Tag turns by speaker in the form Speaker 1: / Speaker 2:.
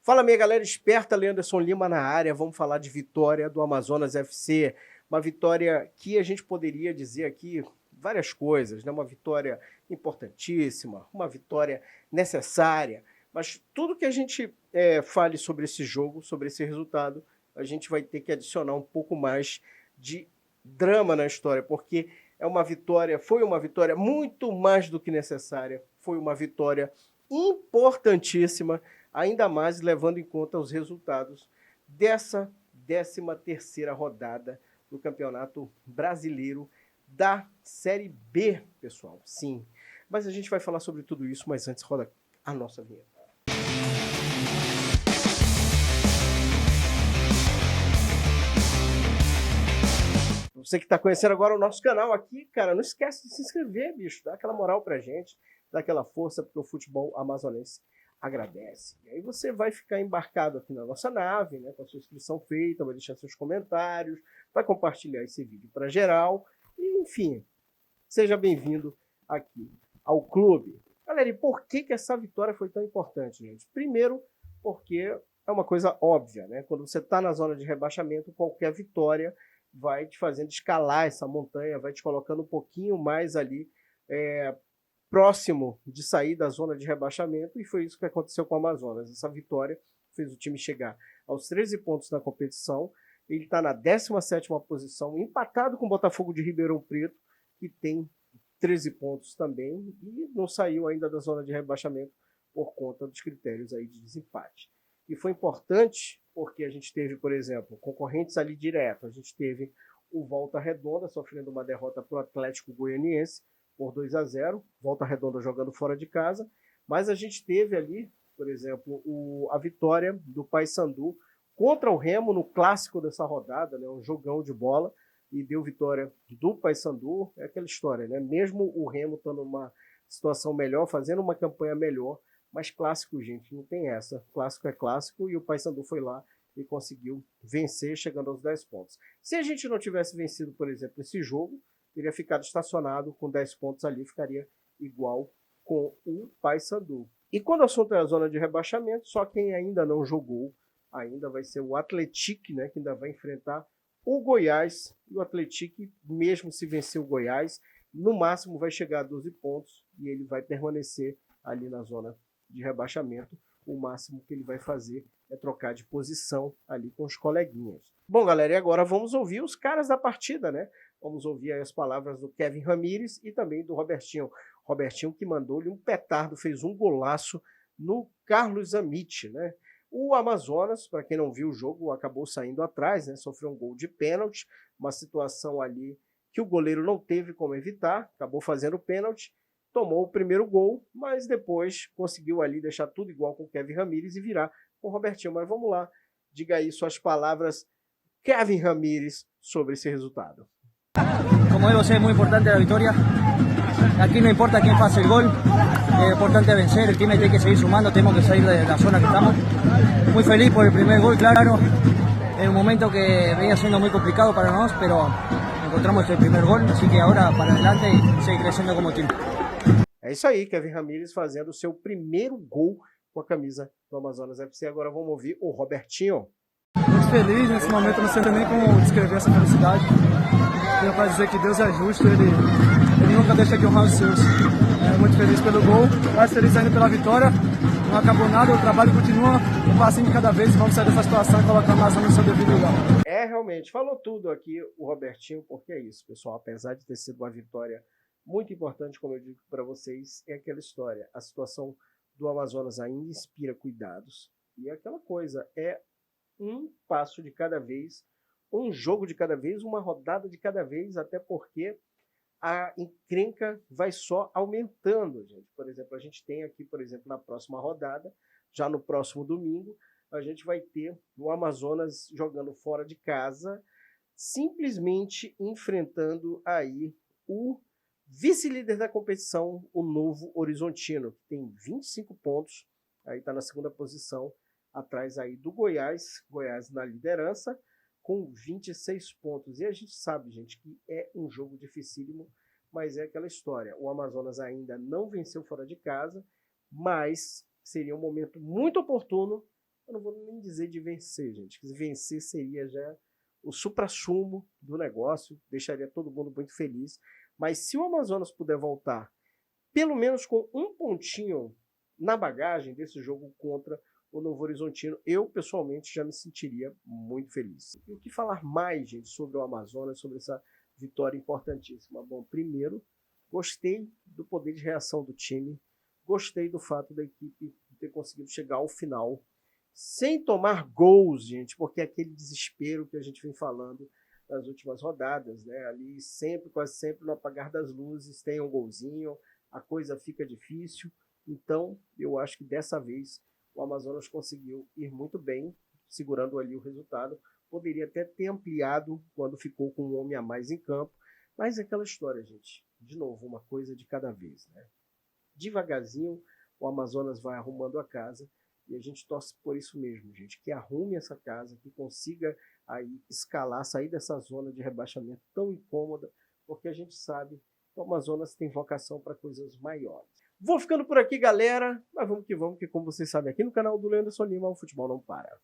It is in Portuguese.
Speaker 1: Fala, minha galera esperta, Leanderson Lima na área. Vamos falar de vitória do Amazonas FC. Uma vitória que a gente poderia dizer aqui várias coisas, né? Uma vitória importantíssima, uma vitória necessária. Mas tudo que a gente fale sobre esse jogo, sobre esse resultado, a gente vai ter que adicionar um pouco mais de drama na história, porque foi uma vitória muito mais do que necessária, foi uma vitória importantíssima, ainda mais levando em conta os resultados dessa 13ª rodada do Campeonato Brasileiro da Série B, pessoal. Sim, mas a gente vai falar sobre tudo isso, mas antes roda a nossa vinheta. Você que está conhecendo agora o nosso canal aqui, cara, não esquece de se inscrever, bicho. Dá aquela moral pra gente, dá aquela força, porque o futebol amazonense agradece. E aí você vai ficar embarcado aqui na nossa nave, né, com a sua inscrição feita, vai deixar seus comentários, vai compartilhar esse vídeo para geral. E, enfim, seja bem-vindo aqui ao clube. Galera, e por que essa vitória foi tão importante, gente? Primeiro, porque é uma coisa óbvia, né? Quando você está na zona de rebaixamento, qualquer vitória vai te fazendo escalar essa montanha, vai te colocando um pouquinho mais ali próximo de sair da zona de rebaixamento, e foi isso que aconteceu com o Amazonas. Essa vitória fez o time chegar aos 13 pontos na competição. Ele está na 17ª posição, empatado com o Botafogo de Ribeirão Preto, que tem 13 pontos também, e não saiu ainda da zona de rebaixamento por conta dos critérios aí de desempate. E foi importante porque a gente teve, por exemplo, concorrentes ali direto. A gente teve o Volta Redonda sofrendo uma derrota para o Atlético Goianiense por 2-0, Volta Redonda jogando fora de casa, mas a gente teve ali, por exemplo, a vitória do Paysandu contra o Remo no clássico dessa rodada, né, um jogão de bola, e deu vitória do Paysandu. É aquela história, né? Mesmo o Remo estando numa situação melhor, fazendo uma campanha melhor, mas clássico, gente, não tem essa. Clássico é clássico, e o Paysandu foi lá e conseguiu vencer, chegando aos 10 pontos. Se a gente não tivesse vencido, por exemplo, esse jogo, teria ficado estacionado com 10 pontos ali, ficaria igual com o Paysandu. E quando o assunto é a zona de rebaixamento, só quem ainda não jogou ainda vai ser o Atlético, né, que ainda vai enfrentar o Goiás. E o Atlético, mesmo se vencer o Goiás, no máximo vai chegar a 12 pontos e ele vai permanecer ali na zona de rebaixamento. O máximo que ele vai fazer é trocar de posição ali com os coleguinhas. Bom, galera, e agora vamos ouvir os caras da partida, né? Vamos ouvir aí as palavras do Kevin Ramírez e também do Robertinho. Robertinho que mandou-lhe um petardo, fez um golaço no Carlos Amit, né? O Amazonas, para quem não viu o jogo, acabou saindo atrás, né? Sofreu um gol de pênalti, uma situação ali que o goleiro não teve como evitar, acabou fazendo o pênalti, tomou o primeiro gol, mas depois conseguiu ali deixar tudo igual com o Kevin Ramírez e virar com o Robertinho. Mas vamos lá, diga aí suas palavras, Kevin Ramírez, sobre esse resultado.
Speaker 2: Como digo, es muy importante la victoria. Aquí no importa quién pase el gol, es importante vencer, el time tiene que seguir sumando, tenemos que salir de la zona que estamos. Muy feliz por el primer gol, claro, en un momento que venía siendo muy complicado para nosotros, pero encontramos el primer gol, así que ahora para adelante y seguir creciendo como time.
Speaker 1: É isso aí, Kevin Ramírez fazendo o seu primeiro gol com a camisa do Amazonas FC. Agora vamos ouvir o Robertinho.
Speaker 3: Muito feliz nesse momento, não sei nem como descrever essa felicidade. Tenho para dizer que Deus é justo, ele nunca deixa de honrar os seus. Muito feliz pelo gol, mais feliz ainda pela vitória. Não acabou nada, o trabalho continua, um passinho de cada vez, e vamos sair dessa situação e colocar a Amazonas no seu devido lugar.
Speaker 1: Realmente, falou tudo aqui o Robertinho, porque é isso, pessoal. Apesar de ter sido uma vitória muito importante, como eu digo para vocês, é aquela história. A situação do Amazonas ainda inspira cuidados. E é aquela coisa, é um passo de cada vez, um jogo de cada vez, uma rodada de cada vez, até porque a encrenca vai só aumentando, gente. Por exemplo, a gente tem aqui, por exemplo, na próxima rodada, já no próximo domingo, a gente vai ter o Amazonas jogando fora de casa, simplesmente enfrentando aí o vice-líder da competição, o Novo Horizontino, que tem 25 pontos, aí está na 2ª posição, atrás aí do Goiás, Goiás na liderança, com 26 pontos. E a gente sabe, gente, que é um jogo dificílimo, mas é aquela história. O Amazonas ainda não venceu fora de casa, mas seria um momento muito oportuno eu não vou nem dizer de vencer, gente, que vencer seria já o suprassumo do negócio, deixaria todo mundo muito feliz, mas se o Amazonas puder voltar, pelo menos com um pontinho na bagagem desse jogo contra o Novo Horizontino, eu pessoalmente já me sentiria muito feliz. E o que falar mais, gente, sobre o Amazonas, sobre essa vitória importantíssima? Bom, primeiro, gostei do poder de reação do time, gostei do fato da equipe ter conseguido chegar ao final sem tomar gols, gente, porque é aquele desespero que a gente vem falando nas últimas rodadas, né? Ali sempre, quase sempre, no apagar das luzes, tem um golzinho, a coisa fica difícil. Então, eu acho que dessa vez o Amazonas conseguiu ir muito bem, segurando ali o resultado. Poderia até ter ampliado quando ficou com um homem a mais em campo, mas é aquela história, gente. De novo, uma coisa de cada vez, né? Devagarzinho, o Amazonas vai arrumando a casa e a gente torce por isso mesmo, gente, que arrume essa casa, que consiga aí escalar, sair dessa zona de rebaixamento tão incômoda, porque a gente sabe que o Amazonas tem vocação para coisas maiores. Vou ficando por aqui, galera, mas vamos, que como vocês sabem, aqui no canal do Leanderson Lima, o futebol não para.